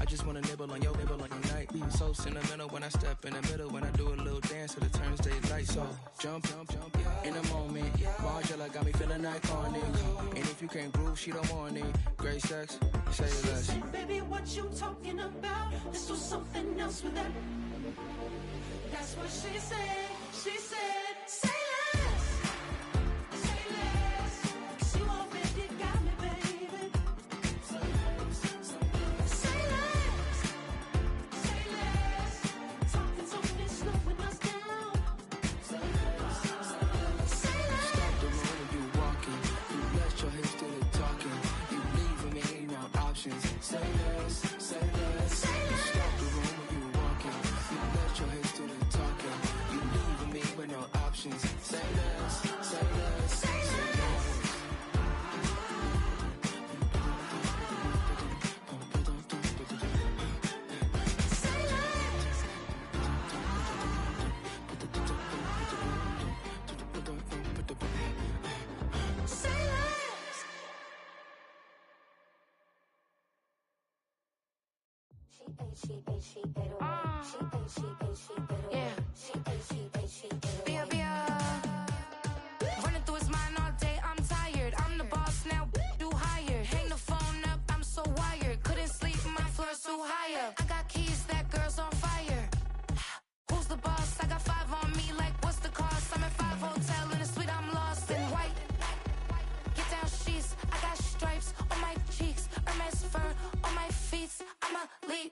just wanna nibble on your night. So sentimental when I step in the middle, when I do a little dance to the turns daylight. So jump, in the moment. Margella got me feeling iconic. And if you can't groove, she don't want it. Great sex, say less. Said, baby, what you talking about? This was something else with that. That's what she said. She said, say less. Say less. 'Cause you already got me, baby. Say less. Say less. Say less. Talking's only slowing us down. Say less. Say less. Stop the room when you walking. You let your hips do the talking. You leaving me no options. Say less. Say less. Say less. Stop the room when you walking. You let your hips do the talking. You leaving me with no options. Say less. Say less. Say less. Say less. Say less. Running through his mind all day, I'm tired. I'm the boss now, do higher. Hang the phone up, I'm so wired. Couldn't sleep, my floor's too high up. I got keys, that girl's on fire. Who's the boss? I got 5 on me, like what's the cost? I'm at 5 hotel in a suite, I'm lost in white. Get down sheets, I got stripes on my cheeks, Hermes fur on my feet. I'm a lead.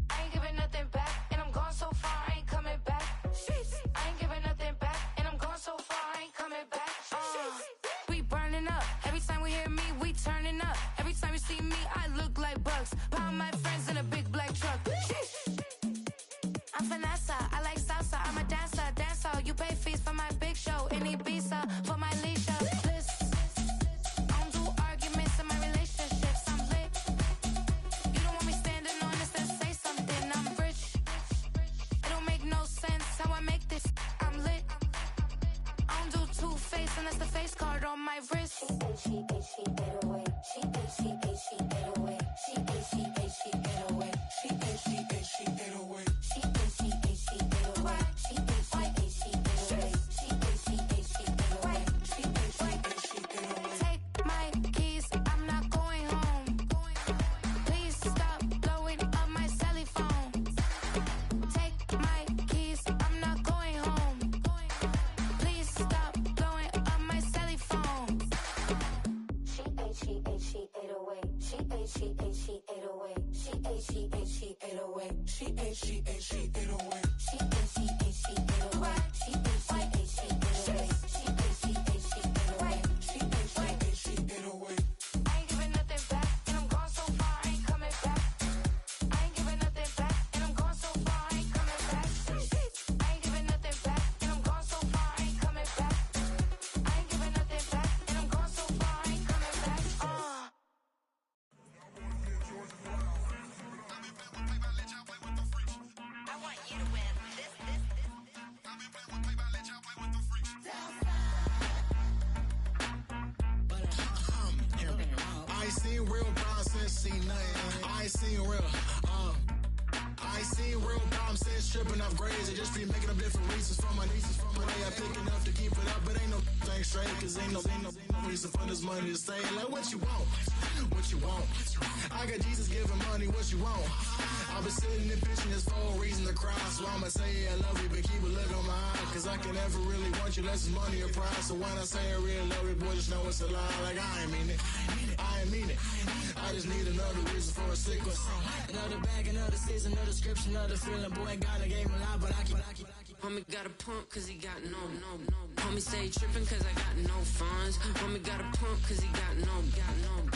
I ain't giving nothing back, and I'm gone so far, I ain't coming back. I ain't giving nothing back, and I'm gone so far, I ain't coming back. We burning up. Every time we hear me, we turning up. Every time you see me, I look like bugs. Pound my friends in a big black truck. I'm Vanessa, I like salsa, I'm a dancer, You pay fees for my big show in Ibiza, for my leisure. Bliss. I don't do arguments in my relationships, I'm lit. You don't want me standing on this and say something, I'm rich. It don't make no sense how I make this, I'm lit. I don't do two-face unless the face card on my wrist. Take my keys, I'm not going home. Please stop blowing up my celly phone. Take my keys, I'm not going home. Please stop blowing up my celly phone. She ate away. She ate away. She ate away. She ate away. She ate away. She ate away. She ate away. She ate away. She ate away. I ain't giving nothing back, and I'm gone so far, I ain't coming back. I ain't giving nothing back, and I'm gone so far, I ain't coming back. I ain't giving nothing back, and I'm gone so far, I ain't coming back. I ain't giving nothing back, and I'm gone so far, I ain't coming back. I want you to win this. I ain't seen real problems since seen nothing. I ain't seen real problems since tripping off grades. They just be making up different reasons for my nieces. From my way I pick enough to keep it up, but ain't no thing straight. Cause ain't no reason for this money to stay. Like what you want? What you want? I got Jesus giving money, what you want? I've been sitting and pitching this for a reason to cry. So I'ma say I love you, but keep a look on my eye. Cause I can never really want you unless it's money or pride. So when I say I really love you, boy, just know it's a lie. Like I ain't mean it. I ain't mean it. I just need another reason for a sequence. Another bag, another season, another description, another feeling. Boy, God, I gave him a lot, but I keep. Homie got a pump cause he got no. Homie stay trippin' cause I got no funds. Homie got a pump cause he got no.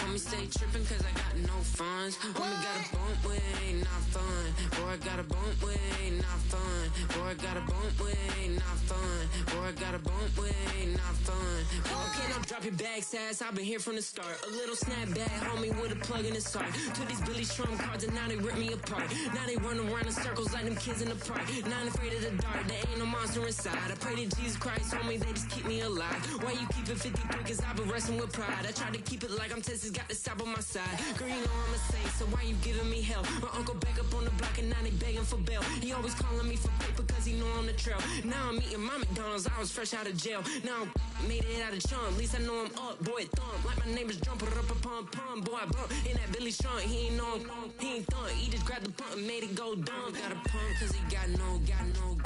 Homie stay trippin' cause I got no funds. Homie got a bump where it ain't not fun. Boy, I got a bump way, not fun. Boy, I got a bump way, not fun. Boy, I got a bump way, not fun. Okay, now drop your bag, sass. I've been here from the start. A little snapback, homie, with a plug in his heart. Took these Billy Strum cards and now they rip me apart. Now they run around in circles like them kids in the park. Not afraid of the dark, there ain't no monster inside. I pray to Jesus Christ, homie, they just keep me alive. Why you keep it 53? Cause I've been wrestling with pride. I try to keep it like I'm Texas, got the stop on my side. Girl, you know I'm a saint, so why you giving me hell? My uncle back up on the block and now they begging for bail. He always calling me for paper cause he know I'm the trail. Now I'm eating my McDonald's, I was fresh out of jail. Now I made it out of chum, at least I know I'm up, boy, thump. Like my neighbors jump, up a pump, pump. Boy, I bump in that Billy Strong, he ain't know he ain't thump. He just grabbed the pump and made it go dumb. Got a pump cause he got no.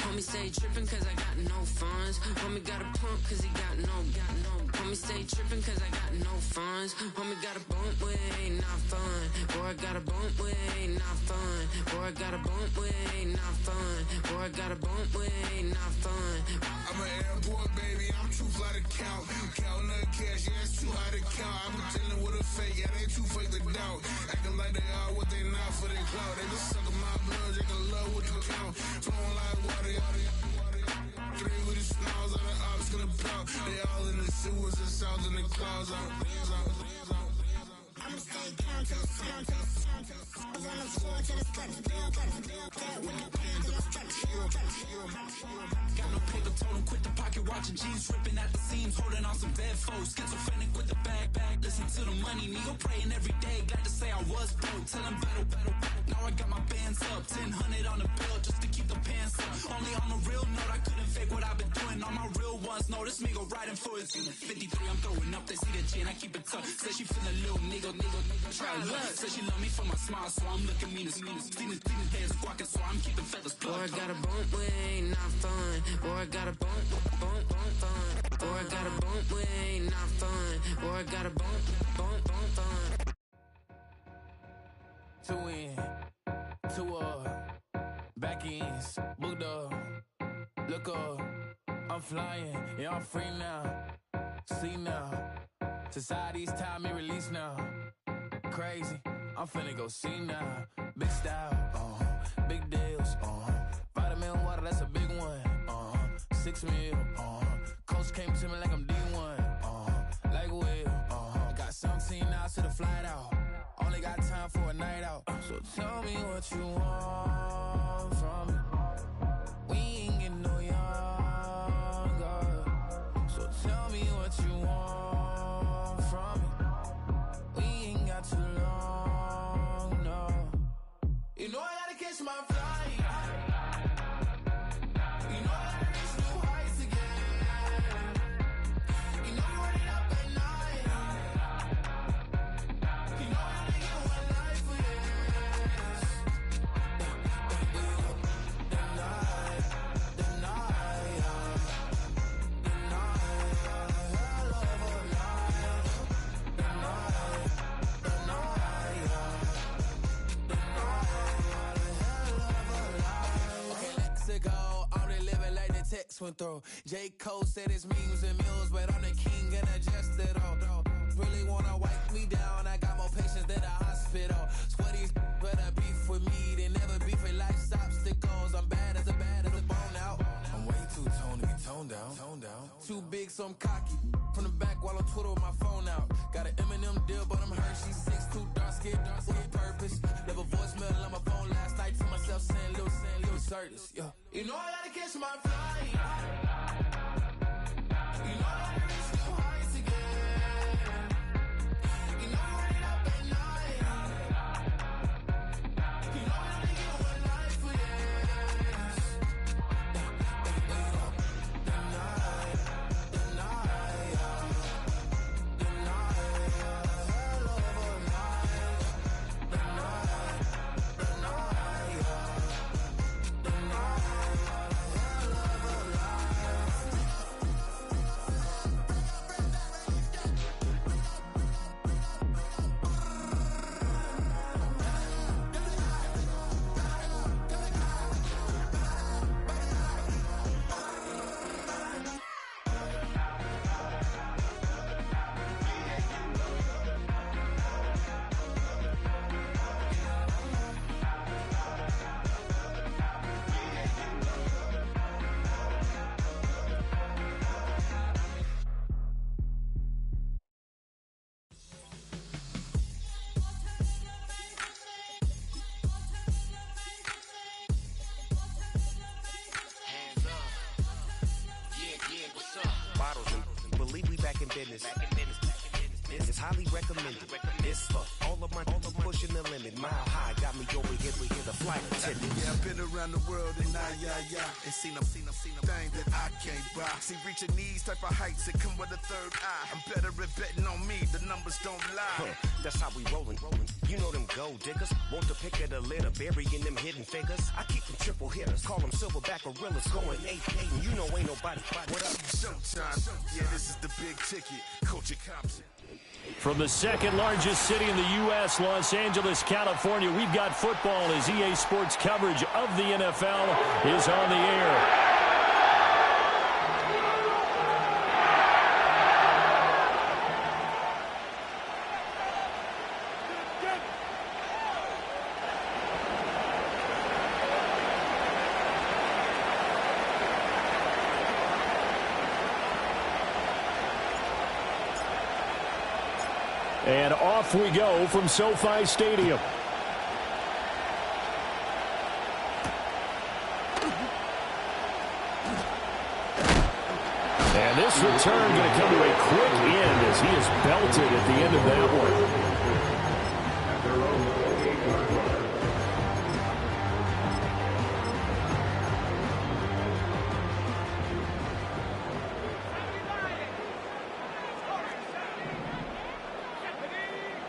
Homie stay tripping cause I got no funds. Homie got a pump cause he got no. Homie stay tripping cause I got no funds. Homie got a bump way, not fun. Boy, I got a bump way, not fun. Boy, I got a bump way, not fun. Boy, I got a bump way, not fun. I'm an airport baby, I'm too fly to count. Counting the cash, yeah, it's too high to count. I'm dealing with a fake, yeah, they too fake to doubt. Acting like they are what they not for their clout. They just sucking my blood, they can love what you count. Flowing like water. Three with the smiles on the ops gonna pop. They all in the sewers and south in the clouds. I'ma stay down to the sound, to the sound, to the sound. On the floor to the steps, bill, with the pen to the steps. Got no paper, told him quit the pocket watching jeans, ripping at the seams, holding on some bad foes. Schizophrenic with the bag, listen to the money, nigga praying every day. Glad to say I was broke, tell him battle. Now I got my bands up, 1000 on the bill just to keep the pants up. Only on a real note, I couldn't fake what I've been doing. All my real ones know this nigga riding for his 53, I'm throwing up, they see the G and I keep it tough. Say she feel a little nigga, try love. Say she love me for my smile, so I'm looking mean as Seen his days squawking, so I'm keeping feathers plucked. Boy, I got a bump way, not fun. Boy, I got a bump fun. Boy, I got a bump way, not fun. Boy, I got a bump fun. 2 in, 2 back ends, booked up, look up, I'm flying, yeah, I'm free now, see now, society's time me release now, crazy, I'm finna go see now, big style, big deals, vitamin water, that's a big one, 6 mil, coach came to me like I'm D1, like Will, got 17 hours to the flight out. Only got time for a night out. So tell me what you want from me. We ain't getting no younger. So tell me what you want from me. We ain't got too long, no. You know I gotta catch my flight. You know I gotta reach new heights again. You know you run it up at night. You know went through. J. Cole said it's memes and mills, but I'm the king and adjust it all. Really wanna wipe me down, I got more patience than a hospital. Sweaty better beef with me than never beef with life's obstacles. I'm bad as a bone out. I'm way too toned to be toned down. Too big, so I'm cocky. From the back while on Twitter with my phone out. Got an Eminem deal, but I'm Hershey 6'2", dark skin with purpose. Never voicemail on my phone last night to myself saying little Curtis, yeah. You know I gotta catch my flight. You know I gotta reach new heights again. You know I run it up at night. You know I only get one life for this. The night, hell of a night. The night, business. This is highly recommended. This for all of my pushing the limit. Mile high got me over here with the flight attendant. Yeah, I've been around the world and and seen a thing that I can't buy. See, reaching these type of heights, it come with a third eye. I'm better at betting on me, the numbers don't lie. That's how we rollin'. You know them gold diggers, want to pick at a litter, burying them hidden figures. I keep them triple hitters, call them silverback gorillas, going 8-8, and you know ain't nobody. What up? Showtime. Yeah, this is the big ticket. Coach Compton. From the second largest city in the U.S., Los Angeles, California, we've got football as EA Sports coverage of the NFL is on the air. And off we go from SoFi Stadium. And this return going to come to a quick end as he is belted at the end of that one.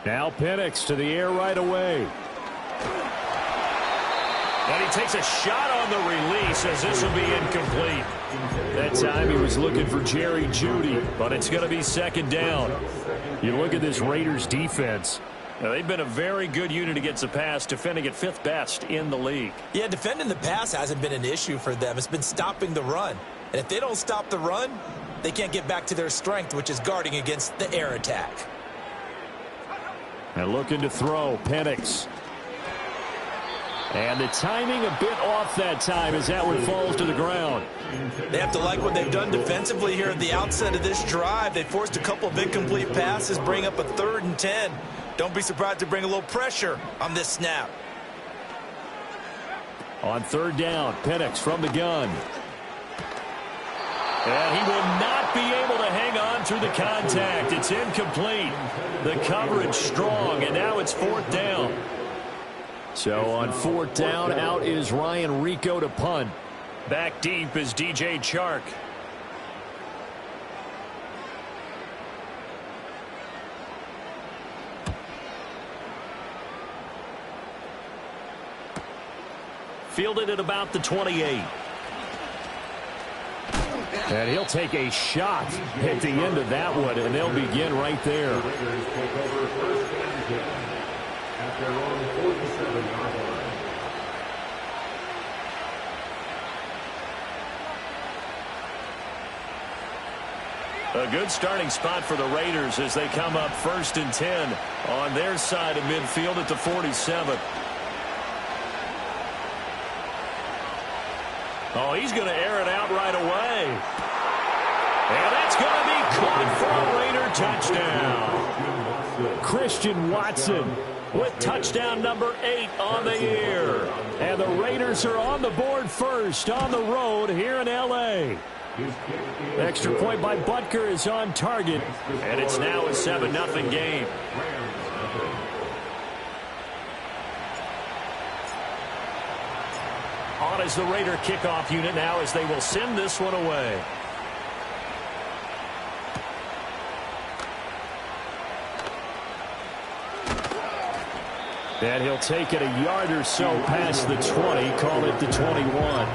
Now Penix to the air right away. And he takes a shot on the release as this will be incomplete. That time he was looking for Jerry Jeudy, but it's going to be second down. You look at this Raiders defense. Now, they've been a very good unit against the pass, defending at 5th best in the league. Yeah, defending the pass hasn't been an issue for them. It's been stopping the run. And if they don't stop the run, they can't get back to their strength, which is guarding against the air attack. And looking to throw, Penix. And the timing a bit off that time as that one falls to the ground. They have to like what they've done defensively here at the outset of this drive. They forced a couple of incomplete passes, bring up a 3rd and 10. Don't be surprised to bring a little pressure on this snap. On 3rd down, Penix from the gun. And he will not be able to hang on through the contact. It's incomplete. The coverage strong, and now it's 4th down. So on 4th down, out is Ryan Rico to punt. Back deep is DJ Chark. Fielded at about the 28. And he'll take a shot at the end of that one, and they'll begin right there. A good starting spot for the Raiders as they come up 1st and 10 on their side of midfield at the 47. Oh, he's going to air it out right away. And that's going to be caught for a Raider touchdown. Christian Watson with touchdown number 8 on the year. And the Raiders are on the board first on the road here in L.A. Extra point by Butker is on target. And it's now a 7-0 game. On is the Raider kickoff unit now as they will send this one away. And he'll take it a yard or so past the 20, call it the 21.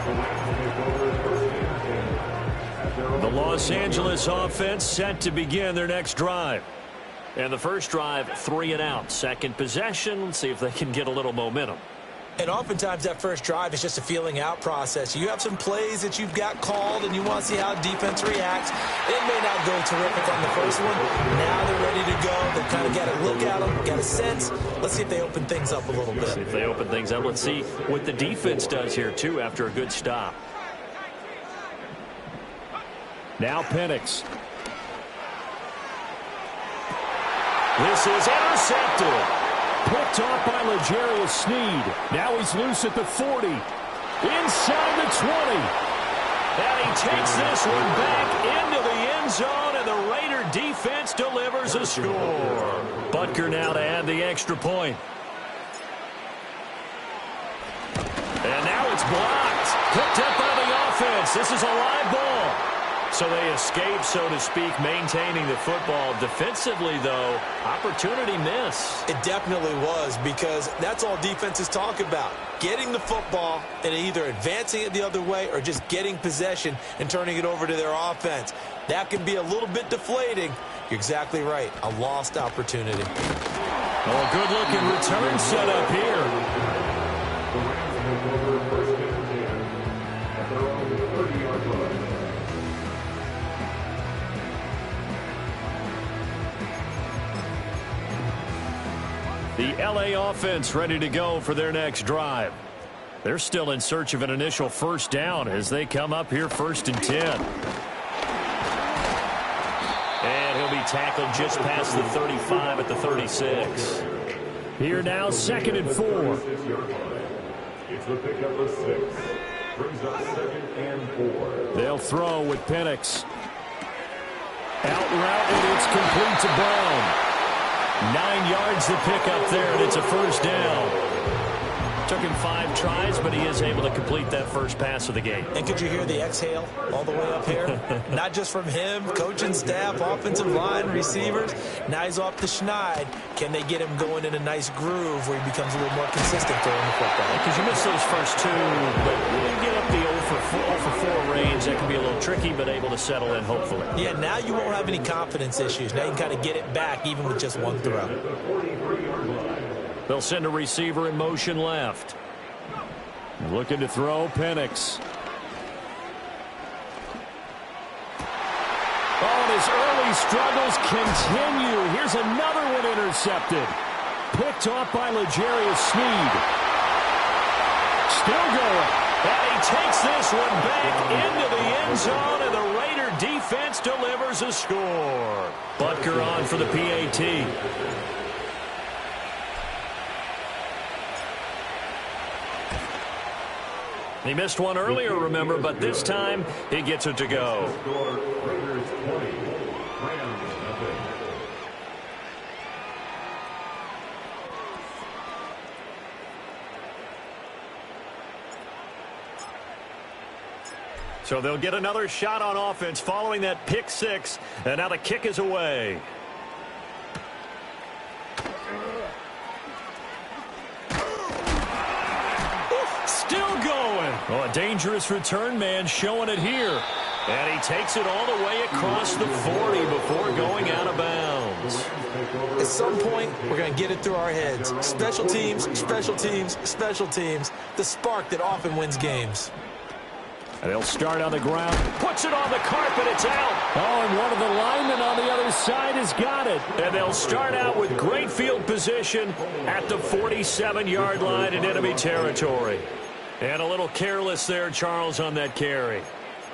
The Los Angeles offense set to begin their next drive. And the first drive, 3 and out. Second possession, let's see if they can get a little momentum. And oftentimes that first drive is just a feeling out process. You have some plays that you've got called and you want to see how defense reacts. It may not go terrific on the first one. Now they're ready to go. They've kind of got a look at them, got a sense. Let's see if they open things up a little bit. See if they open things up. Let's see what the defense does here, too, after a good stop. Now Penix. This is intercepted. Picked off by L'Jarius Sneed. Now he's loose at the 40. Inside the 20. And he takes this one back into the end zone, and the Raider defense delivers a score. Butker now to add the extra point. And now it's blocked. Picked up by the offense. This is a live ball. So they escape, so to speak, maintaining the football. Defensively, though, opportunity miss. It definitely was, because that's all defenses talk about. Getting the football and either advancing it the other way or just getting possession and turning it over to their offense. That can be a little bit deflating. You're exactly right. A lost opportunity. Oh, good-looking return set up here. The LA offense ready to go for their next drive. They're still in search of an initial first down as they come up here 1st and 10. And he'll be tackled just past the 35 at the 36. Here now, 2nd and 4. It's the pickup of 6. Brings up 2nd and 4. They'll throw with Penix. Out route, and it's complete to Brown. 9 yards to pick up there, and it's a first down. Took him 5 tries, but he is able to complete that first pass of the game. And could you hear the exhale all the way up here? Not just from him, coaching staff, offensive line, receivers. Now he's off the schneid. Can they get him going in a nice groove where he becomes a little more consistent throwing the football? Because you miss those first 2, but you get up the 0 for 4 range. That can be a little tricky, but able to settle in, hopefully. Yeah, now you won't have any confidence issues. Now you can kind of get it back, even with just one throw. They'll send a receiver in motion left. Looking to throw, Penix. Oh, and his early struggles continue. Here's another one intercepted. Picked off by L'Jarius Sneed. Still going. And he takes this one back into the end zone, and the Raider defense delivers a score. Butker on for the PAT. He missed one earlier, remember, but this time he gets it to go. So they'll get another shot on offense following that pick 6, and now the kick is away. Oh, a dangerous return man showing it here. And he takes it all the way across the 40 before going out of bounds. At some point, we're going to get it through our heads. Special teams, special teams, special teams. The spark that often wins games. And they'll start on the ground. Puts it on the carpet. It's out. Oh, and one of the linemen on the other side has got it. And they'll start out with great field position at the 47-yard line in enemy territory. And a little careless there, Charles, on that carry.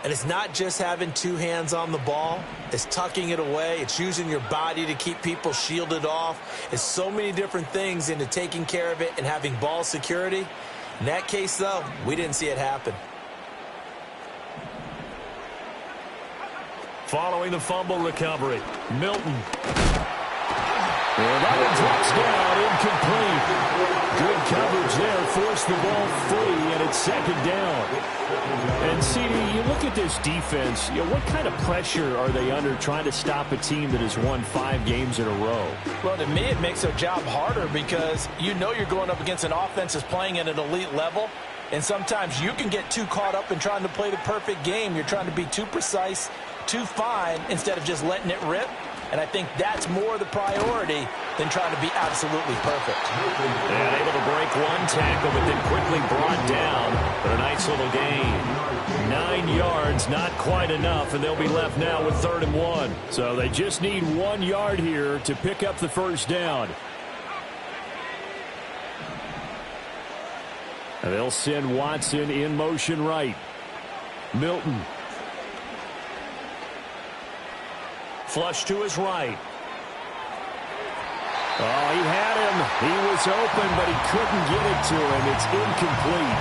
And it's not just having 2 hands on the ball. It's tucking it away. It's using your body to keep people shielded off. It's so many different things into taking care of it and having ball security. In that case, though, we didn't see it happen. Following the fumble recovery, Milton. Another touchdown, incomplete. Good coverage there, forced the ball free, and it's 2nd down. And, CD, you look at this defense, what kind of pressure are they under trying to stop a team that has won 5 games in a row? Well, to me, it makes their job harder because you know you're going up against an offense that's playing at an elite level, and sometimes you can get too caught up in trying to play the perfect game. You're trying to be too precise, too fine, instead of just letting it rip. And I think that's more the priority than trying to be absolutely perfect. And able to break one tackle, but then quickly brought down. But a nice little gain. 9 yards, not quite enough, and they'll be left now with 3rd and 1. So they just need 1 yard here to pick up the first down. And they'll send Watson in motion right. Milton. Flush to his right. Oh, he had him. He was open, but he couldn't get it to him. It's incomplete.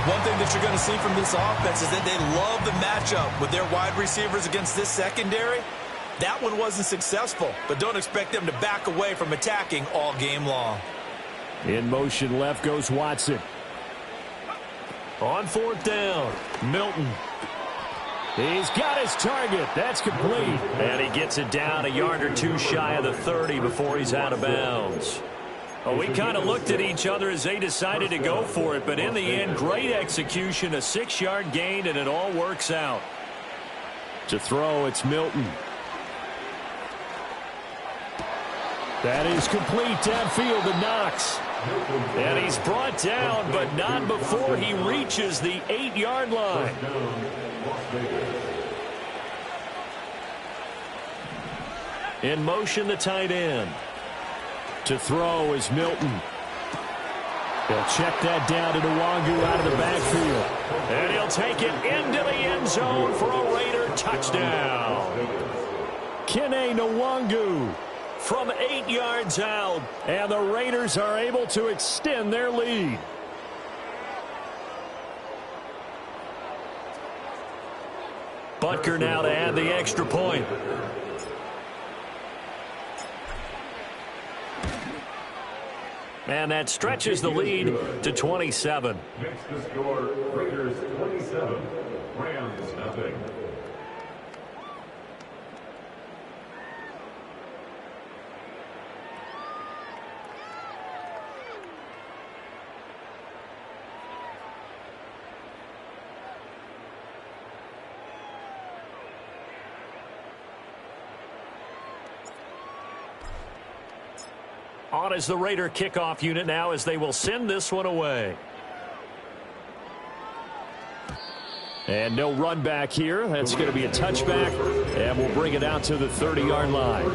One thing that you're going to see from this offense is that they love the matchup with their wide receivers against this secondary. That one wasn't successful, but don't expect them to back away from attacking all game long. In motion left goes Watson. On fourth down, Milton. He's got his target. That's complete. And he gets it down a yard or two shy of the 30 before he's out of bounds. Well, we kind of looked at each other as they decided to go for it, but in the end, great execution, a 6-yard gain, and it all works out. To throw, it's Milton. That is complete downfield to Knox. And he's brought down, but not before he reaches the 8-yard line. In motion, the tight end. To throw is Milton. He'll check that down to Nwangu out of the backfield. And he'll take it into the end zone for a Raider touchdown. Kene Nwangu from 8 yards out. And the Raiders are able to extend their lead. Butker now to add the extra point. And that stretches the lead to 27. Next to score, Raiders 27, Rams nothing. On is the Raider kickoff unit now as they will send this one away. And no run back here. That's going to be a touchback. And we'll bring it out to the 30-yard line.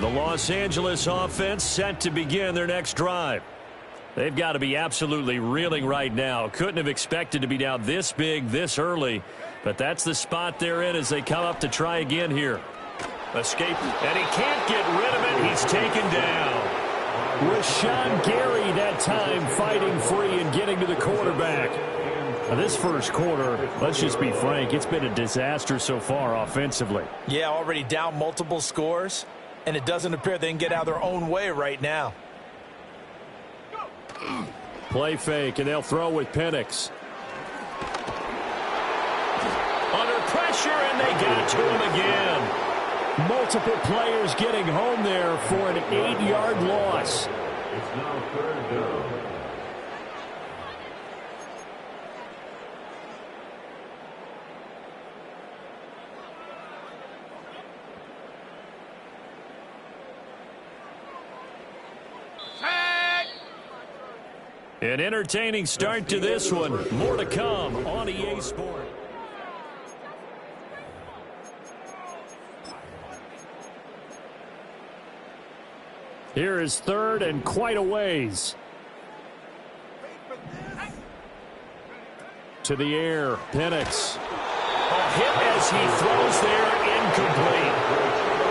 The Los Angeles offense set to begin their next drive. They've got to be absolutely reeling right now. Couldn't have expected to be down this big this early, but that's the spot they're in as they come up to try again here. Escape, and he can't get rid of it. He's taken down. Rashawn Gary that time fighting free and getting to the quarterback. Now this first quarter, let's just be frank, it's been a disaster so far offensively. Yeah, already down multiple scores. And it doesn't appear they can get out of their own way right now. Play fake, and they'll throw with Penix. Under pressure, and they got to him again. Multiple players getting home there for an 8-yard loss. It's now third down. An entertaining start to this one. More to come on EA Sport. Here is third and quite a ways. To the air, Penix. A hit as he throws there, incomplete.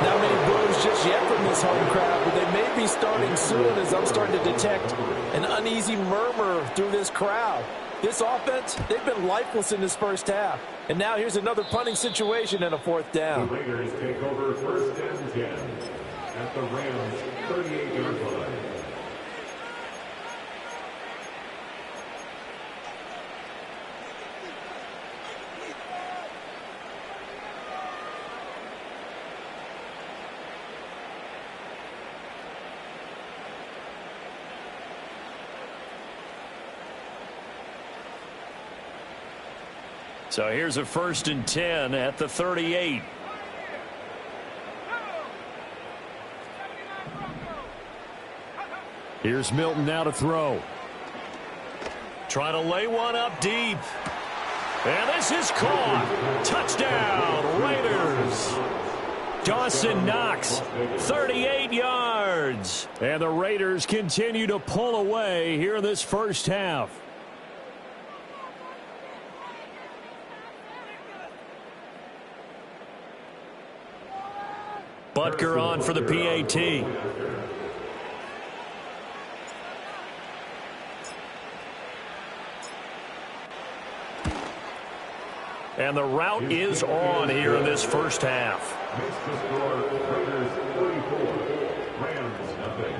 Not many blows just yet from this home crowd, but they may be starting soon as I'm starting to detect an uneasy murmur through this crowd. This offense, they've been lifeless in this first half. And now here's another punting situation and a fourth down. The Raiders take over first and 10 at the Rams' 38-yard line. So here's a first and 10 at the 38. Here's Milton now to throw. Trying to lay one up deep. And this is caught. Touchdown, Raiders. Dawson Knox, 38 yards. And the Raiders continue to pull away here in this first half. Butker on for the PAT. And the route is on here in this first half. Makes the score Raiders 34, Rams nothing.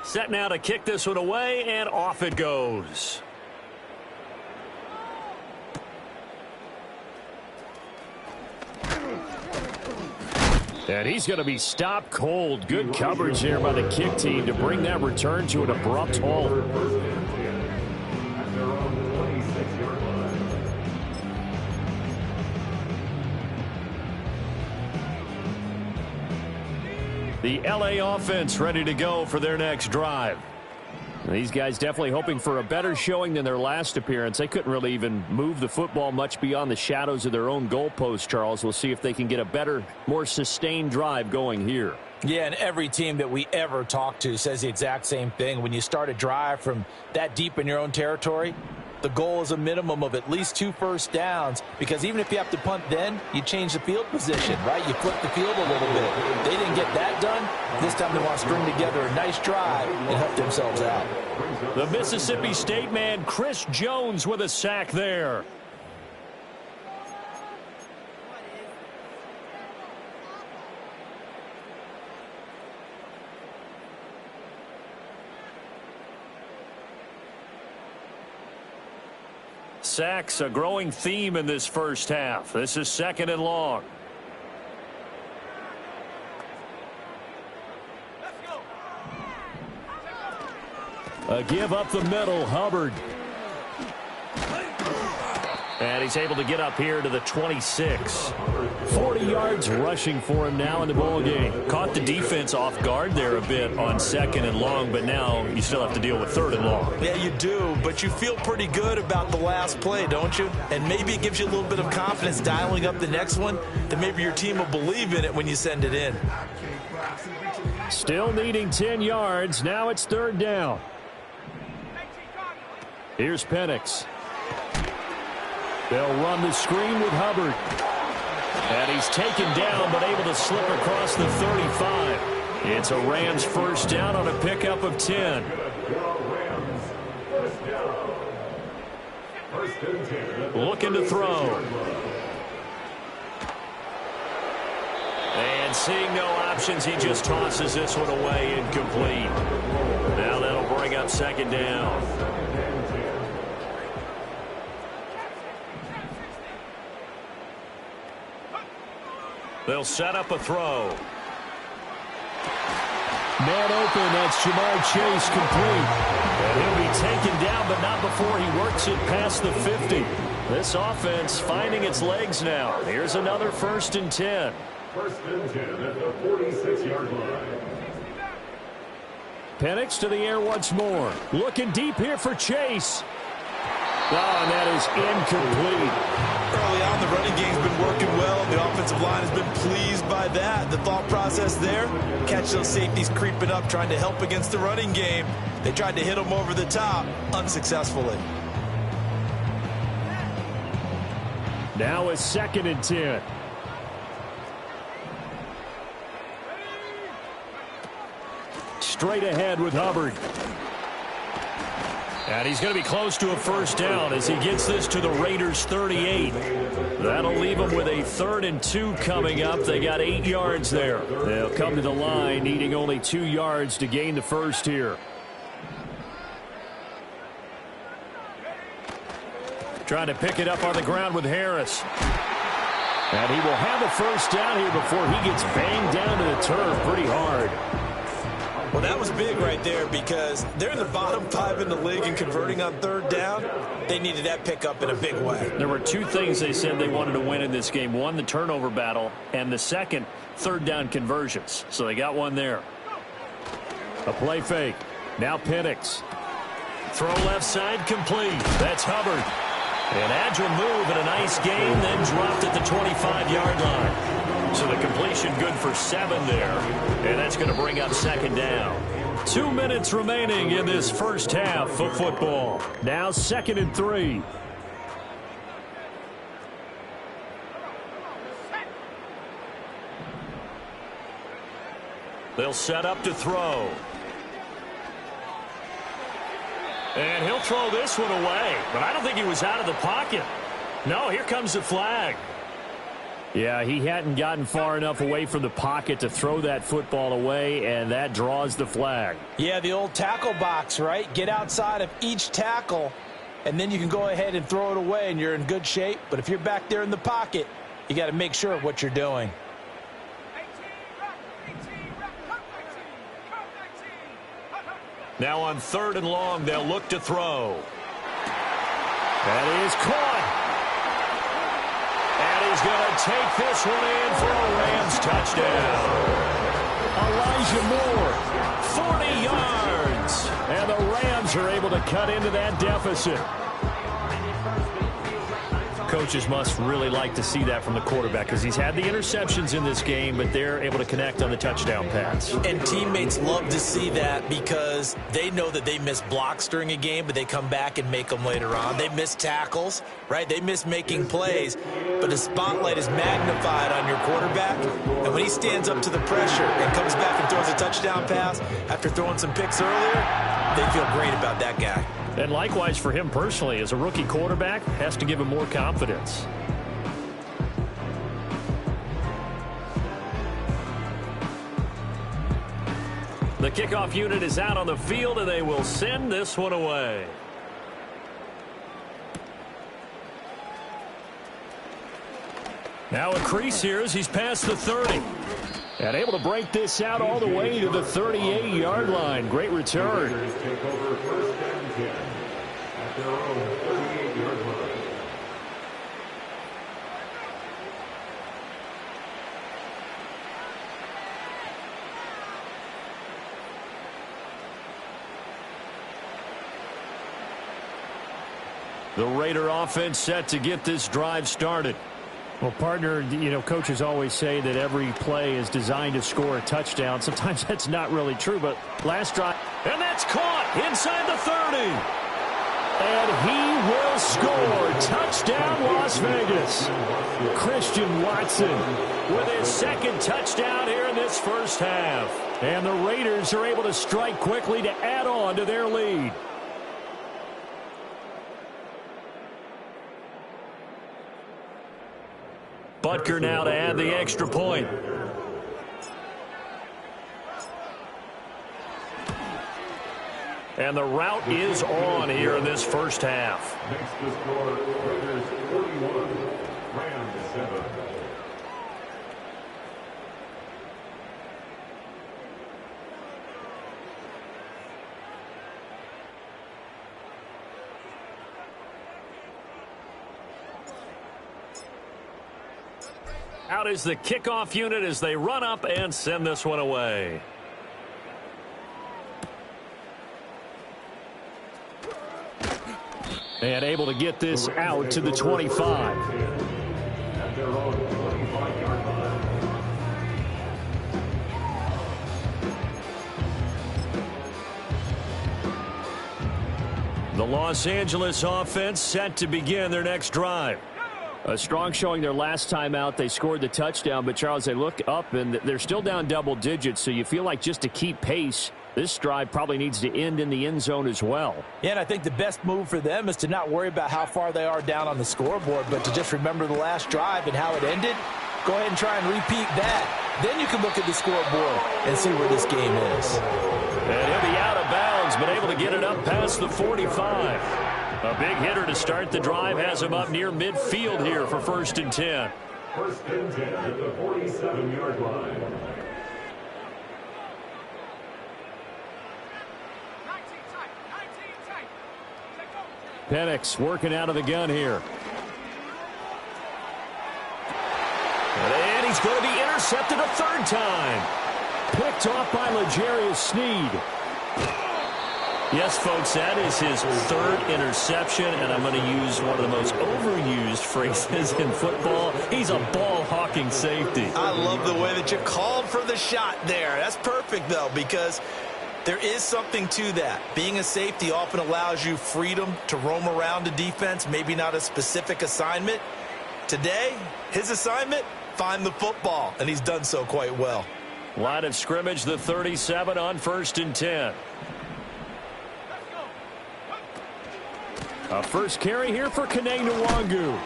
Set now to kick this one away, and off it goes. And he's going to be stopped cold. Good coverage there by the kick team to bring that return to an abrupt halt. The LA offense ready to go for their next drive. These guys definitely hoping for a better showing than their last appearance. They couldn't really even move the football much beyond the shadows of their own goalpost, Charles. We'll see if they can get a better, more sustained drive going here. Yeah, and every team that we ever talk to says the exact same thing. When you start a drive from that deep in your own territory, the goal is a minimum of at least 2 first downs, because even if you have to punt then, you change the field position, right? You flip the field a little bit. They didn't get that done. This time they want to string together a nice drive and help themselves out. The Mississippi State man, Chris Jones, with a sack there. Sacks, a growing theme in this first half. This is 2nd and long. A give up the middle, Hubbard. And he's able to get up here to the 26. 40 yards rushing for him now in the ball game. Caught the defense off guard there a bit on 2nd and long, but now you still have to deal with 3rd and long. Yeah, you do, but you feel pretty good about the last play, don't you? And maybe it gives you a little bit of confidence dialing up the next one, that maybe your team will believe in it when you send it in. Still needing 10 yards. Now it's 3rd down. Here's Penix. They'll run the screen with Hubbard. And he's taken down, but able to slip across the 35. It's a Rams first down on a pickup of 10. Looking to throw. And seeing no options, he just tosses this one away incomplete. Now that'll bring up 2nd down. They'll set up a throw. Man open, that's Jamar Chase complete. And he'll be taken down, but not before he works it past the 50. This offense finding its legs now. Here's another 1st and 10. 1st and 10 at the 46-yard line. Penix to the air once more. Looking deep here for Chase. Oh, and that is incomplete. Early on, the running game's been working well. The offensive line has been pleased by that. The thought process there, catch those safeties creeping up, trying to help against the running game. They tried to hit them over the top, unsuccessfully. Now it's 2nd and 10. Straight ahead with Hubbard. And he's going to be close to a 1st down as he gets this to the Raiders' 38. That'll leave them with a 3rd and 2 coming up. They got 8 yards there. They'll come to the line needing only 2 yards to gain the first here. Trying to pick it up on the ground with Harris. And he will have a first down here before he gets banged down to the turf pretty hard. Well, that was big right there because they're in the bottom 5 in the league in converting on third down. They needed that pickup in a big way. There were two things they said they wanted to win in this game. One, the turnover battle, and the second, third down conversions. So they got one there. A play fake. Now Penix. Throw left side complete. That's Hubbard. An agile move and a nice game, then dropped at the 25-yard line. So the completion good for 7 there. And that's going to bring up second down. 2 minutes remaining in this first half of football. Now 2nd and 3. They'll set up to throw. And he'll throw this one away. But I don't think he was out of the pocket. No, here comes the flag. Yeah, he hadn't gotten far enough away from the pocket to throw that football away, and that draws the flag. Yeah, the old tackle box, right? Get outside of each tackle, and then you can go ahead and throw it away, and you're in good shape. But if you're back there in the pocket, you got to make sure of what you're doing. Now on 3rd and long, they'll look to throw. That is caught. And he's going to take this one in for a Rams touchdown. Elijah Moore, 40 yards. And the Rams are able to cut into that deficit. Coaches must really like to see that from the quarterback because he's had the interceptions in this game, but they're able to connect on the touchdown pass. And teammates love to see that because they know that they miss blocks during a game, but they come back and make them later on. They miss tackles, right? They miss making plays, but the spotlight is magnified on your quarterback, and when he stands up to the pressure and comes back and throws a touchdown pass after throwing some picks earlier, they feel great about that guy. And likewise for him personally, as a rookie quarterback, has to give him more confidence. The kickoff unit is out on the field, and they will send this one away. Now a crease here as he's past the 30. And able to break this out all the way to the 38-yard line. Great return. Take over 1st and 10 at their own 38-yard line. The Raider offense set to get this drive started. Well, partner, you know, coaches always say that every play is designed to score a touchdown. Sometimes that's not really true, but last drive. And that's caught inside the 30. And he will score. Touchdown, Las Vegas. Christian Watson with his 2nd touchdown here in this first half. And the Raiders are able to strike quickly to add on to their lead. Butker now to add the extra point. And the route is on here in this first half. Makes the score Raiders 41, Rams 7. Out is the kickoff unit as they run up and send this one away. And able to get this out to the 25. At their own 25-yard line. The Los Angeles offense set to begin their next drive. A strong showing their last time out. They scored the touchdown, but, Charles, they look up, and they're still down double digits, so you feel like just to keep pace, this drive probably needs to end in the end zone as well. Yeah, and I think the best move for them is to not worry about how far they are down on the scoreboard, but to just remember the last drive and how it ended. Go ahead and try and repeat that. Then you can look at the scoreboard and see where this game is. And he'll be out of bounds, but able to get it up past the 45. A big hitter to start the drive has him up near midfield here for 1st and 10. First and 10 at the 47-yard line. Penix working out of the gun here. And he's going to be intercepted a third time. Picked off by L'Jarius Sneed. Yes, folks, that is his third interception, and I'm going to use one of the most overused phrases in football. He's a ball-hawking safety. I love the way that you called for the shot there. That's perfect, though, because there is something to that. Being a safety often allows you freedom to roam around the defense, maybe not a specific assignment. Today, his assignment, find the football, and he's done so quite well. Line of scrimmage, the 37 on 1st and 10. A first carry here for Kene Nwangu.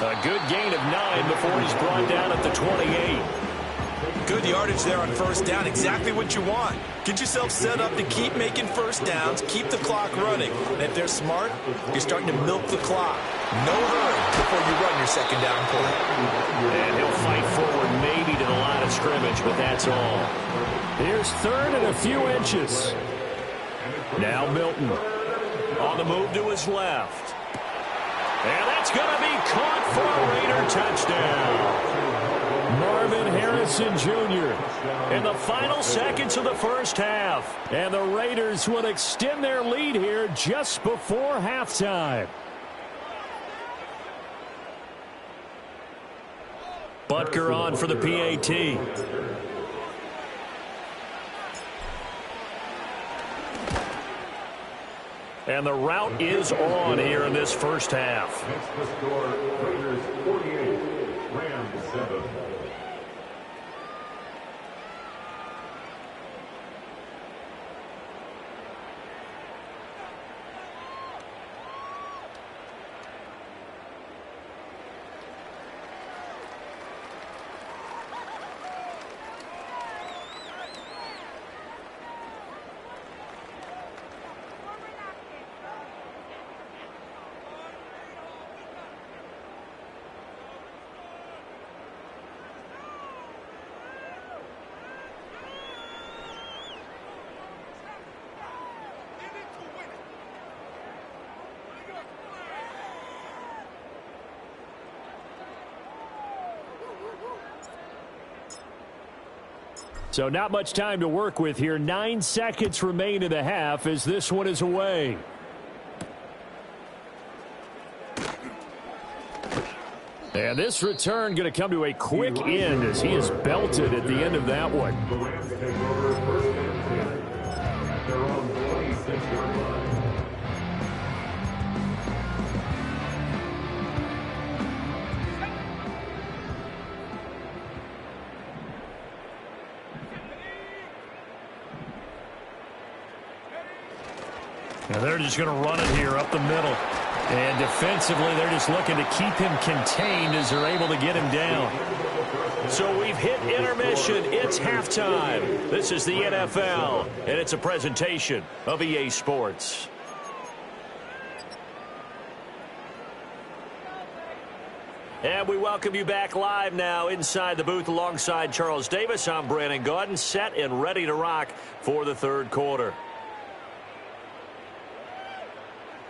A good gain of 9 before he's brought down at the 28. Good yardage there on first down. Exactly what you want. Get yourself set up to keep making first downs, keep the clock running. And if they're smart, you're starting to milk the clock. No hurry before you run your second down play. And he'll fight forward maybe to the line of scrimmage, but that's all. Here's third and a few inches. Now Milton. On the move to his left. And that's going to be caught for a Raider touchdown. Marvin Harrison Jr. in the final seconds of the first half. And the Raiders will extend their lead here just before halftime. Butker on for the PAT. And the route is on here in this first half. Next to score, Raiders 48, Rams 7. So not much time to work with here. 9 seconds remain in the half as this one is away. And this return going to come to a quick end as he is belted at the end of that one. The Rams take over first and 10 at their own 26-yard line. And they're just going to run it here up the middle. And defensively, they're just looking to keep him contained as they're able to get him down. So we've hit intermission. It's halftime. This is the NFL, and it's a presentation of EA Sports. And we welcome you back live now inside the booth alongside Charles Davis. I'm Brandon Gaudin, set and ready to rock for the third quarter.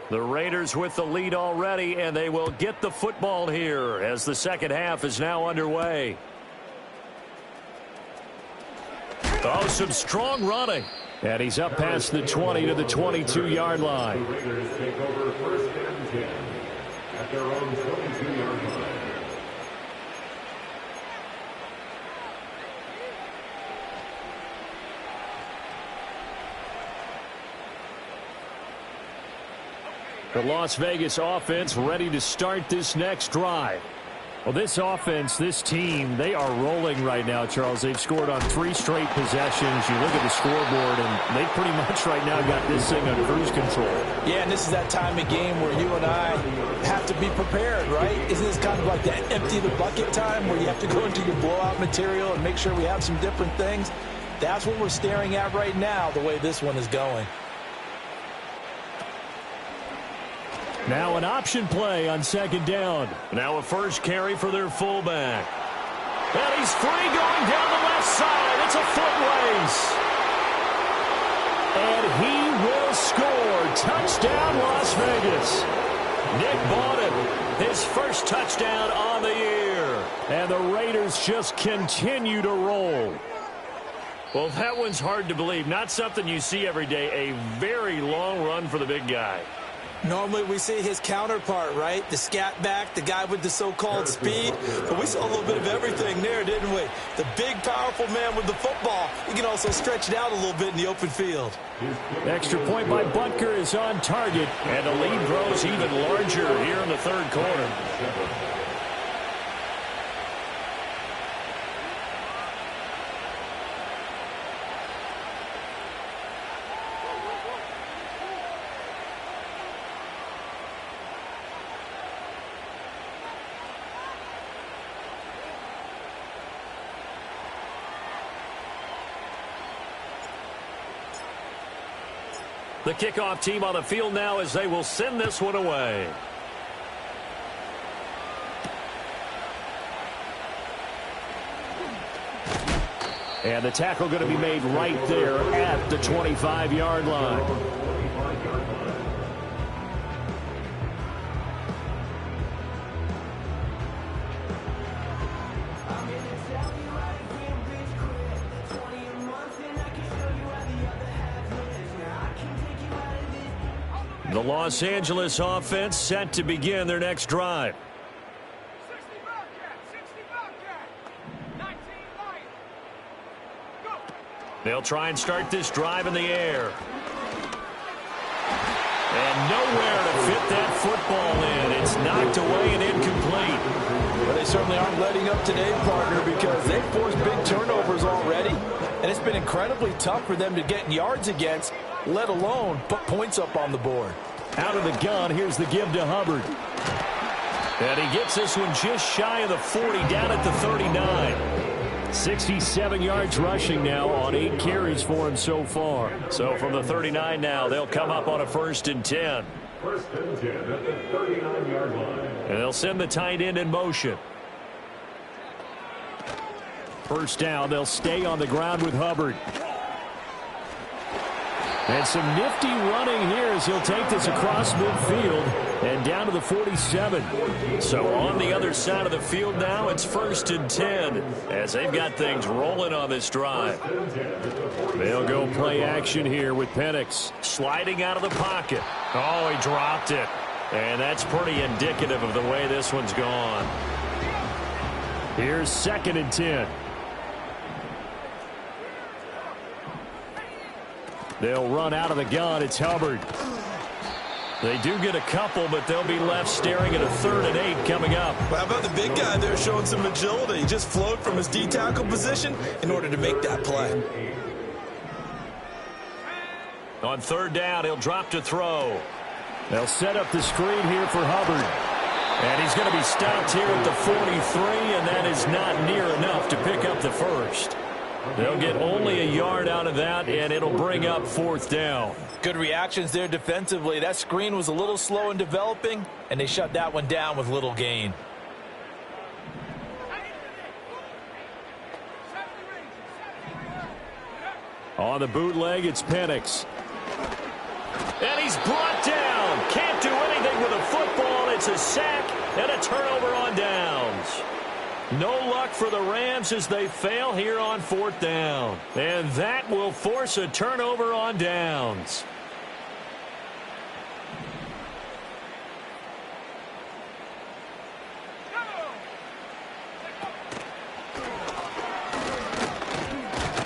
The Raiders with the lead already, and they will get the football here as the second half is now underway. Oh, some strong running. And he's up past the 20 to the 22-yard line. The Raiders take over first and 10 at their own 22-yard line. The Las Vegas offense ready to start this next drive. Well, this offense, this team, they are rolling right now, Charles. They've scored on 3 straight possessions. You look at the scoreboard, and they pretty much right now got this thing on cruise control. Yeah, and this is that time of game where you and I have to be prepared, right? Isn't this kind of like that empty the bucket time where you have to go into your blowout material and make sure we have some different things? That's what we're staring at right now, the way this one is going. Now an option play on second down. Now a first carry for their fullback. And he's free going down the left side. It's a foot race. And he will score. Touchdown, Las Vegas. Nick Bawden, his first touchdown on the year. And the Raiders just continue to roll. Well, that one's hard to believe. Not something you see every day. A very long run for the big guy. Normally we see his counterpart, right? The scat back, the guy with the so-called speed. But we saw a little bit of everything there, didn't we? The big, powerful man with the football. He can also stretch it out a little bit in the open field. Extra point by Butker is on target. And the lead grows even larger here in the third quarter. The kickoff team on the field now as they will send this one away. And the tackle going to be made right there at the 25-yard line. The Los Angeles offense set to begin their next drive. They'll try and start this drive in the air. And nowhere to fit that football in. It's knocked away and incomplete. Well, they certainly aren't letting up today, partner, because they've forced big turnovers already. And it's been incredibly tough for them to get yards against, let alone put points up on the board. Out of the gun, here's the give to Hubbard. And he gets this one just shy of the 40, down at the 39. 67 yards rushing now on 8 carries for him so far. So from the 39 now, they'll come up on a 1st and 10. 1st and 10 at the 39-yard line. And they'll send the tight end in motion. First down, they'll stay on the ground with Hubbard. And some nifty running here as he'll take this across midfield and down to the 47. So on the other side of the field now, it's 1st and 10 as they've got things rolling on this drive. They'll go play action here with Penix sliding out of the pocket. Oh, he dropped it. And that's pretty indicative of the way this one's gone. Here's 2nd and 10. They'll run out of the gun. It's Hubbard. They do get a couple, but they'll be left staring at a 3rd and 8 coming up. Well, how about the big guy there showing some agility? He just flowed from his D-tackle position in order to make that play. On 3rd down, he'll drop to throw. They'll set up the screen here for Hubbard. And he's going to be stopped here at the 43, and that is not near enough to pick up the first. They'll get only a yard out of that, and it'll bring up 4th down. Good reactions there defensively. That screen was a little slow in developing, and they shut that one down with little gain. On the bootleg, it's Penix. And he's brought down. Can't do anything with a football. It's a sack and a turnover on downs. No luck for the Rams as they fail here on 4th down. And that will force a turnover on downs.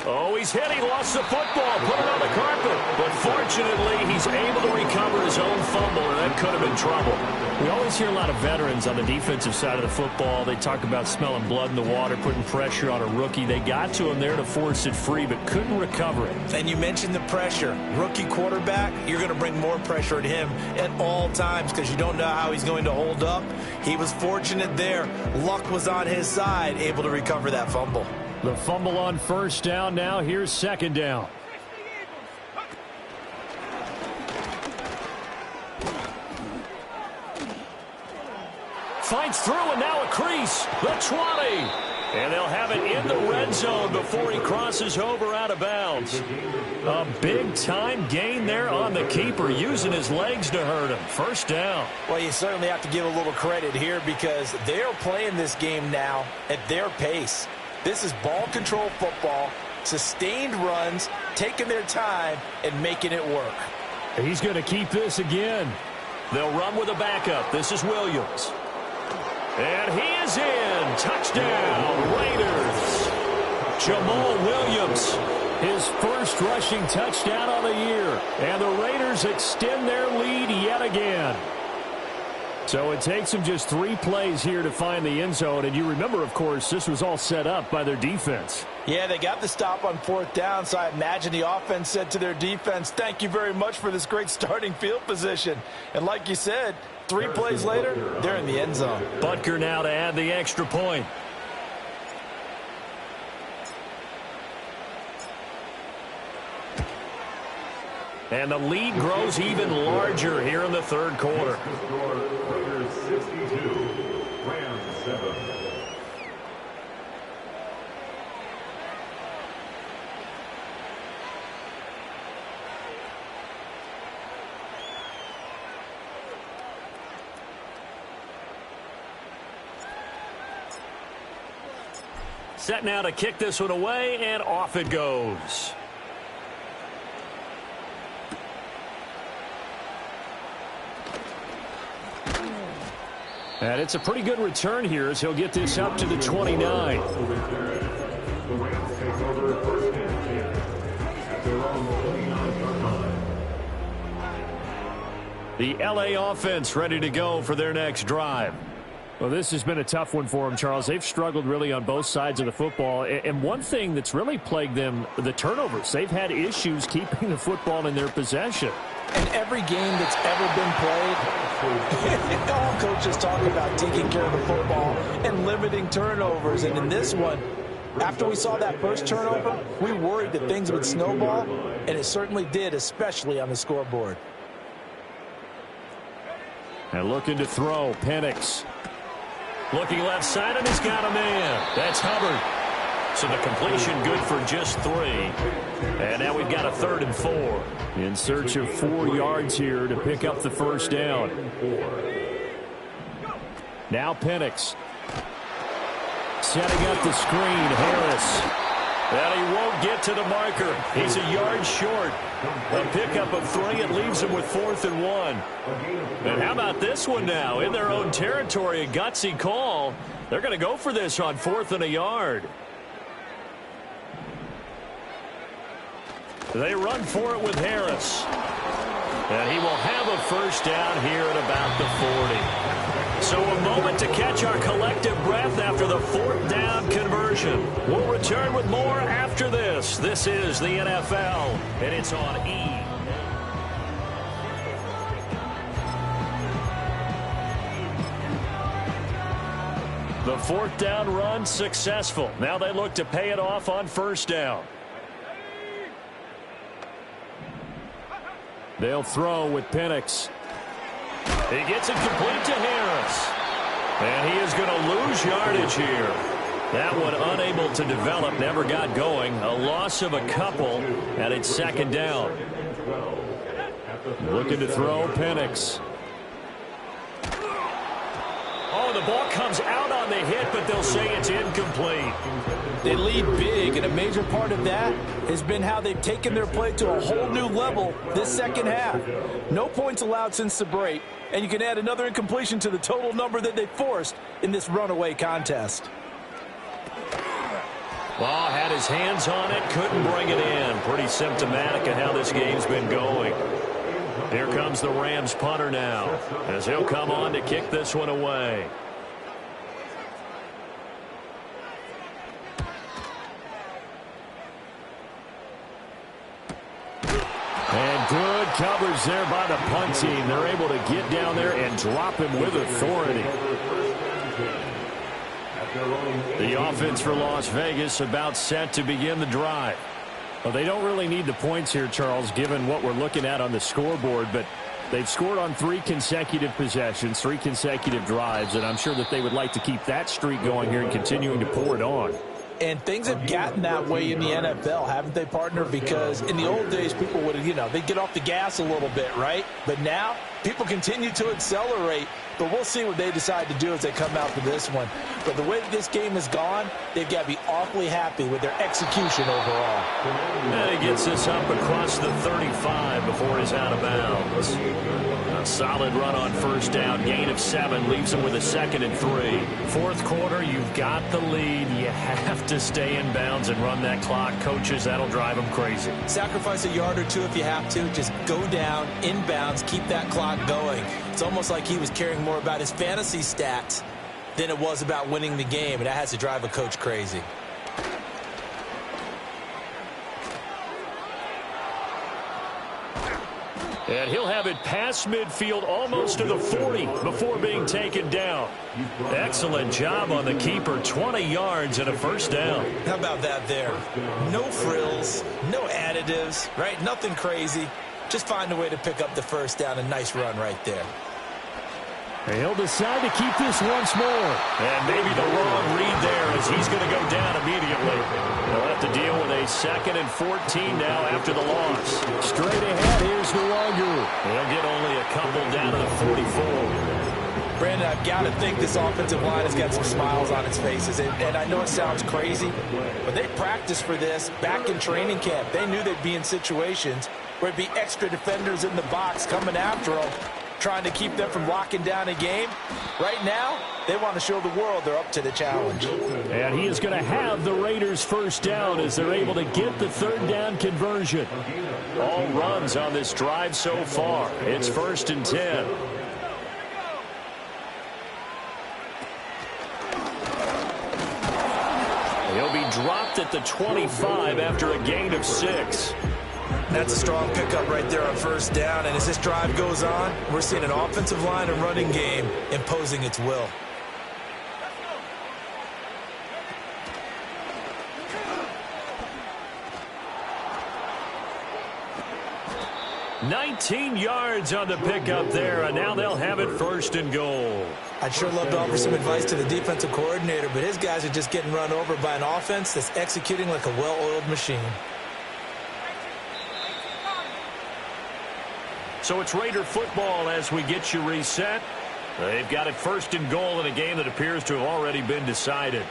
Oh, he's hit. He lost the football. Put it on the carpet. But fortunately, he's able to recover his own fumble, and that could have been trouble. We always hear a lot of veterans on the defensive side of the football. They talk about smelling blood in the water, putting pressure on a rookie. They got to him there to force it free, but couldn't recover it. And you mentioned the pressure. Rookie quarterback, you're going to bring more pressure at him at all times because you don't know how he's going to hold up. He was fortunate there. Luck was on his side, able to recover that fumble. The fumble on 1st down now. Here's 2nd down. Fights through, and now a crease. The 20. And they'll have it in the red zone before he crosses over out of bounds. A big-time gain there on the keeper, using his legs to hurt him. First down. Well, you certainly have to give a little credit here because they're playing this game now at their pace. This is ball control football, sustained runs, taking their time, and making it work. He's going to keep this again. They'll run with a backup. This is Williams. And he is in. Touchdown, Raiders. Jamal Williams, his first rushing touchdown of the year. And the Raiders extend their lead yet again. So it takes them just 3 plays here to find the end zone. And you remember, of course, this was all set up by their defense. Yeah, they got the stop on 4th down, so I imagine the offense said to their defense, thank you very much for this great starting field position. And like you said, 3 plays later, they're in the end zone. Butker now to add the extra point. And the lead grows even larger here in the third quarter. Raiders 62, Rams 7. Set now to kick this one away, and off it goes. And it's a pretty good return here as he'll get this up to the 29. The Rams take over first and 10 at their own 29-yard line. The LA offense ready to go for their next drive. Well, this has been a tough one for them, Charles. They've struggled really on both sides of the football. And one thing that's really plagued them, the turnovers. They've had issues keeping the football in their possession. And every game that's ever been played, all coaches talk about taking care of the football and limiting turnovers. And in this one, after we saw that first turnover, we worried that things would snowball, and it certainly did, especially on the scoreboard. And looking to throw, Penix. Looking left side, and he's got a man. That's Hubbard. So the completion good for just 3. And now we've got a 3rd and 4. In search of 4 yards here to pick up the first down. Now Penix. Setting up the screen, Harris. And he won't get to the marker. He's a yard short. A pickup of 3. It leaves him with 4th and 1. And how about this one now? In their own territory, a gutsy call. They're going to go for this on 4th and a yard. They run for it with Harris. And he will have a first down here at about the 40. So a moment to catch our collective breath after the 4th down conversion. We'll return with more after this. This is the NFL, and it's on E! The 4th down run successful. Now they look to pay it off on first down. They'll throw with Penix. He gets it complete to Harris. And he is going to lose yardage here. That one unable to develop, never got going. A loss of a couple, and it's 2nd down. Looking to throw, Penix. Oh, the ball comes out on the hit, but they'll say it's incomplete. They lead big, and a major part of that has been how they've taken their play to a whole new level this second half. No points allowed since the break, and you can add another incompletion to the total number that they forced in this runaway contest. Well, had his hands on it, couldn't bring it in. Pretty symptomatic of how this game's been going. Here comes the Rams punter now, as he'll come on to kick this one away. And good coverage there by the punt team. They're able to get down there and drop him with authority. The offense for Las Vegas about set to begin the drive. Well, they don't really need the points here, Charles, given what we're looking at on the scoreboard, but They've scored on 3 consecutive possessions, 3 consecutive drives, and I'm sure that they would like to keep that streak going here and continuing to pour it on. And things have gotten that way in the NFL, haven't they, partner? Because in the old days, people would have, they'd get off the gas a little bit, right? But now, people continue to accelerate. But we'll see what they decide to do as they come out to this one. But the way that this game has gone, they've got to be awfully happy with their execution overall. And he gets this up across the 35 before he's out of bounds. A solid run on first down, gain of 7, leaves him with a 2nd and 3. Fourth quarter, you've got the lead. You have to stay in bounds and run that clock. Coaches, that'll drive them crazy. Sacrifice a yard or 2 if you have to. Just go down, in bounds, keep that clock going. It's almost like he was caring more about his fantasy stats than it was about winning the game, and that has to drive a coach crazy. And he'll have it past midfield almost to the 40 before being taken down. Excellent job on the keeper. 20 yards and a first down. How about that there? No frills, no additives, right? Nothing crazy. Just find a way to pick up the first down. A nice run right there. He'll decide to keep this once more. And maybe the wrong read there as he's going to go down immediately. They'll have to deal with a 2nd and 14 now after the loss. Straight ahead, here's Nwangu. They'll get only a couple down to the 44. Brandon, I've got to think this offensive line has got some smiles on its faces. And I know it sounds crazy, but they practiced for this back in training camp. They knew they'd be in situations where it'd be extra defenders in the box coming after them, trying to keep them from locking down a game. Right now, they want to show the world they're up to the challenge. And he is going to have the Raiders first down as they're able to get the 3rd down conversion. All runs on this drive so far. It's 1st and 10. He'll be dropped at the 25 after a gain of 6. That's a strong pickup right there on first down. And as this drive goes on, we're seeing an offensive line and running game imposing its will. $19 yards on the pickup there, and now they'll have it 1st and goal. I'd sure love to offer some advice to the defensive coordinator, but his guys are just getting run over by an offense that's executing like a well-oiled machine. So it's Raider football as we get you reset. They've got it 1st and goal in a game that appears to have already been decided.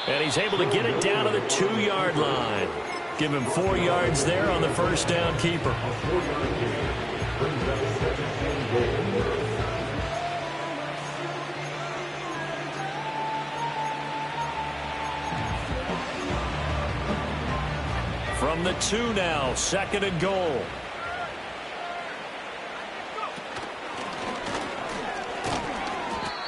And he's able to get it down to the 2-yard line. Give him 4 yards there on the first down keeper. From the 2 now, 2nd and goal.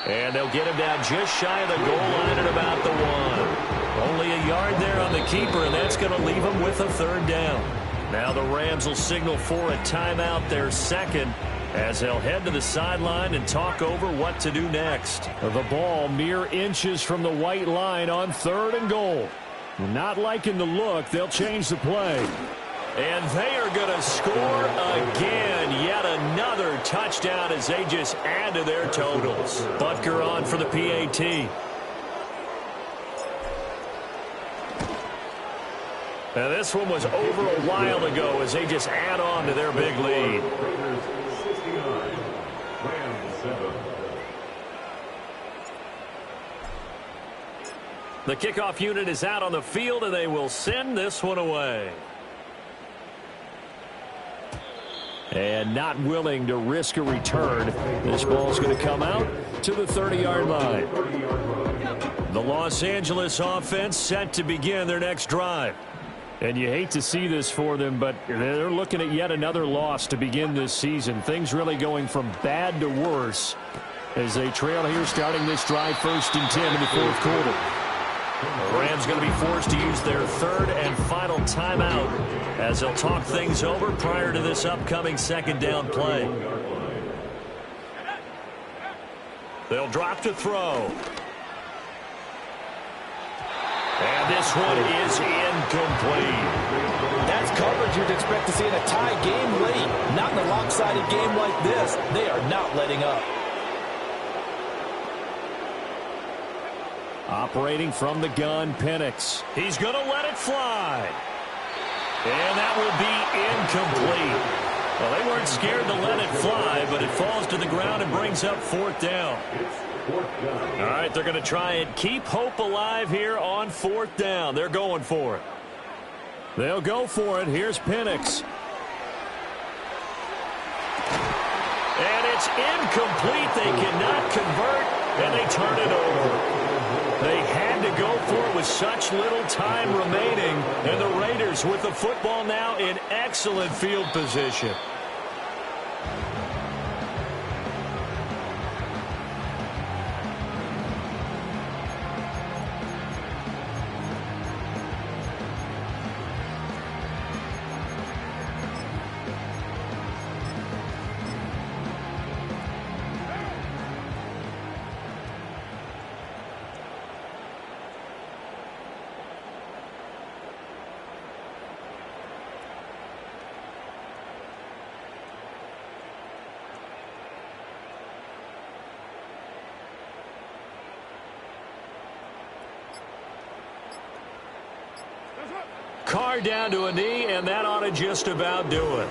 And they'll get him down just shy of the goal line at about the 1. Only a yard there on the keeper, and that's going to leave him with a 3rd down. Now the Rams will signal for a timeout, their 2nd, as they'll head to the sideline and talk over what to do next. The ball mere inches from the white line on 3rd and goal. Not liking the look, they'll change the play. And they are going to score again. Yet another touchdown as they just add to their totals. Butker on for the PAT. Now this one was over a while ago as they just add on to their big lead. The kickoff unit is out on the field, and they will send this one away. And not willing to risk a return. This ball's going to come out to the 30-yard line. The Los Angeles offense set to begin their next drive. And you hate to see this for them, but they're looking at yet another loss to begin this season. Things really going from bad to worse as they trail here starting this drive 1st and 10 in the 4th quarter. The Rams going to be forced to use their 3rd and final timeout as they'll talk things over prior to this upcoming 2nd down play. They'll drop to throw. And this one is incomplete. That's coverage you'd expect to see in a tie game late. Not in a lopsided game like this. They are not letting up. Operating from the gun, Penix. He's going to let it fly. And that will be incomplete. Well, they weren't scared to let it fly, but it falls to the ground and brings up fourth down. All right, they're going to try and keep hope alive here on fourth down. They're going for it. They'll go for it. Here's Penix. And it's incomplete. They cannot convert, and they turn it over. They had to go for it with such little time remaining, and the Raiders with the football now in excellent field position. Carr down to a knee, and that ought to just about do it.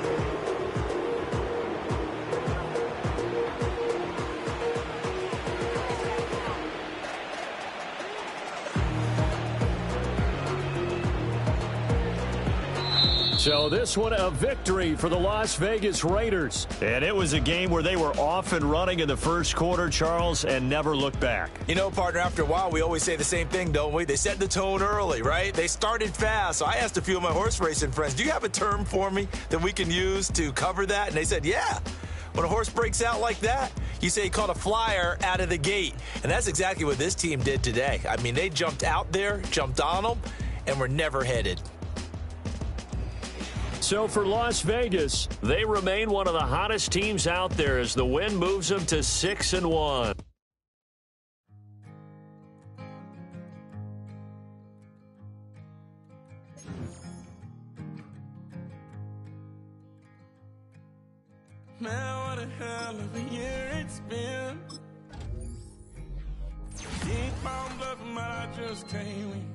So this one a victory for the Las Vegas Raiders. And it was a game where they were off and running in the first quarter, Charles, and never looked back. You know, partner, after a while, we always say the same thing, don't we? They set the tone early, right? They started fast. So I asked a few of my horse racing friends, do you have a term for me that we can use to cover that? And they said, yeah. When a horse breaks out like that, you say he caught a flyer out of the gate. And that's exactly what this team did today. I mean, they jumped out there, jumped on them, and were never headed. So for Las Vegas, they remain one of the hottest teams out there as the win moves them to 6-1. Man, what a hell of a year it's been. Deep, I'm bluffing, but I just can't win.